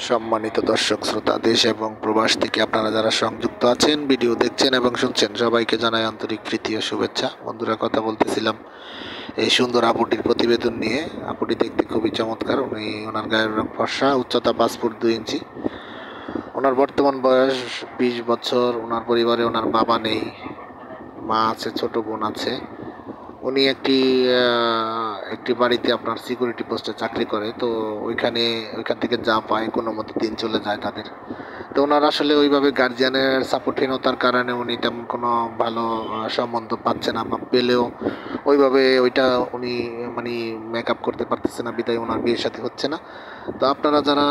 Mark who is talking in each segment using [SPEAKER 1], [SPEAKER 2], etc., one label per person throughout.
[SPEAKER 1] সম্মানিত দর্শক শ্রোতা, দেশ এবং প্রবাস থেকে আপনারা যারা সংযুক্ত আছেন, ভিডিও দেখছেন এবং শুনছেন, সবাইকে জানাই আন্তরিক প্রীতি ও শুভেচ্ছা। বন্ধুরা, কথা বলতেছিলাম এই সুন্দর আপুটির প্রতিবেদন নিয়ে। আপুটি দেখতে খুবই চমৎকার। ওনার গায়ের রং ফর্সা, উচ্চতা 5 ফুট 2 ইঞ্চি। ওনার বর্তমান বয়স 20 বছর। ওনার পরিবারে ওনার বাবা নেই, মা আছে, ছোট বোন আছে। উনি একটি বাড়িতে আপনার সিকিউরিটি পোস্টে চাকরি করে। তো ওইখান থেকে যা পায় কোনো মতে দিন চলে যায় তাদের। তো ওনার আসলে ওইভাবে গার্জিয়ানের সাপোর্টহীনতার কারণে উনি তেমন কোনো ভালো সম্বন্ধ পাচ্ছে না, বা পেলেও ওইভাবে ওইটা উনি মানে মেকআপ করতে পারতেছে না, বিদায় ওনার বিয়ের সাথে হচ্ছে না। তো আপনারা যারা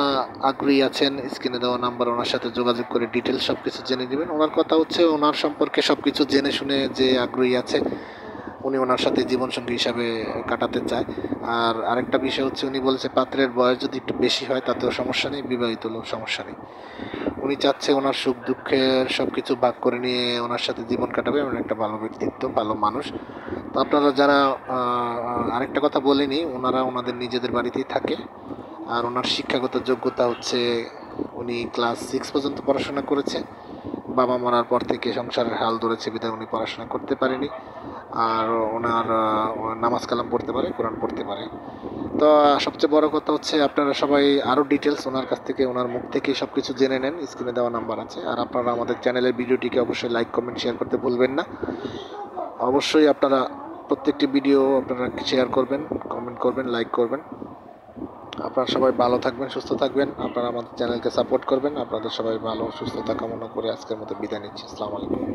[SPEAKER 1] আগ্রহী আছেন, স্ক্রিনে দেওয়া নাম্বার ওনার সাথে যোগাযোগ করে ডিটেলস সব কিছু জেনে নেবেন। ওনার কথা হচ্ছে, ওনার সম্পর্কে সব কিছু জেনে শুনে যে আগ্রহী আছে, উনি ওনার সাথে জীবনসঙ্গী হিসাবে কাটাতে চায়। আর আরেকটা বিষয় হচ্ছে, উনি বলছে পাত্রের বয়স যদি একটু বেশি হয় তাতেও সমস্যা নেই, বিবাহিত হলেও সমস্যা নেই। উনি চাচ্ছে ওনার সুখ দুঃখের সব কিছু ভাগ করে নিয়ে ওনার সাথে জীবন কাটাবে, এমন একটা ভালো ব্যক্তিত্ব, ভালো মানুষ। তো আপনারা যারা আরেকটা কথা বলিনি, ওনারা ওনাদের নিজেদের বাড়িতেই থাকে। আর ওনার শিক্ষাগত যোগ্যতা হচ্ছে, উনি ক্লাস 6 পর্যন্ত পড়াশোনা করেছে। বাবা মরার পর থেকে সংসারের হাল ধরেছে, বিধায় উনি পড়াশোনা করতে পারেনি। আর ওনার নামাজ কালাম পড়তে পারে, কোরআন পড়তে পারে। তো সবচেয়ে বড় কথা হচ্ছে, আপনারা সবাই আরও ডিটেলস ওনার কাছ থেকে, ওনার মুখ থেকে সব কিছু জেনে নেন। স্ক্রিনে দেওয়া নাম্বার আছে। আর আপনারা আমাদের চ্যানেলের ভিডিওটিকে অবশ্যই লাইক, কমেন্ট, শেয়ার করতে ভুলবেন না। অবশ্যই আপনারা প্রত্যেকটি ভিডিও আপনারা শেয়ার করবেন, কমেন্ট করবেন, লাইক করবেন। আপনারা সবাই ভালো থাকবেন, সুস্থ থাকবেন। আপনারা আমাদের চ্যানেলকে সাপোর্ট করবেন। আপনাদের সবাই ভালো সুস্থতা কামনা করে আজকের মতো বিদায় নিচ্ছি। আসসালামু আলাইকুম।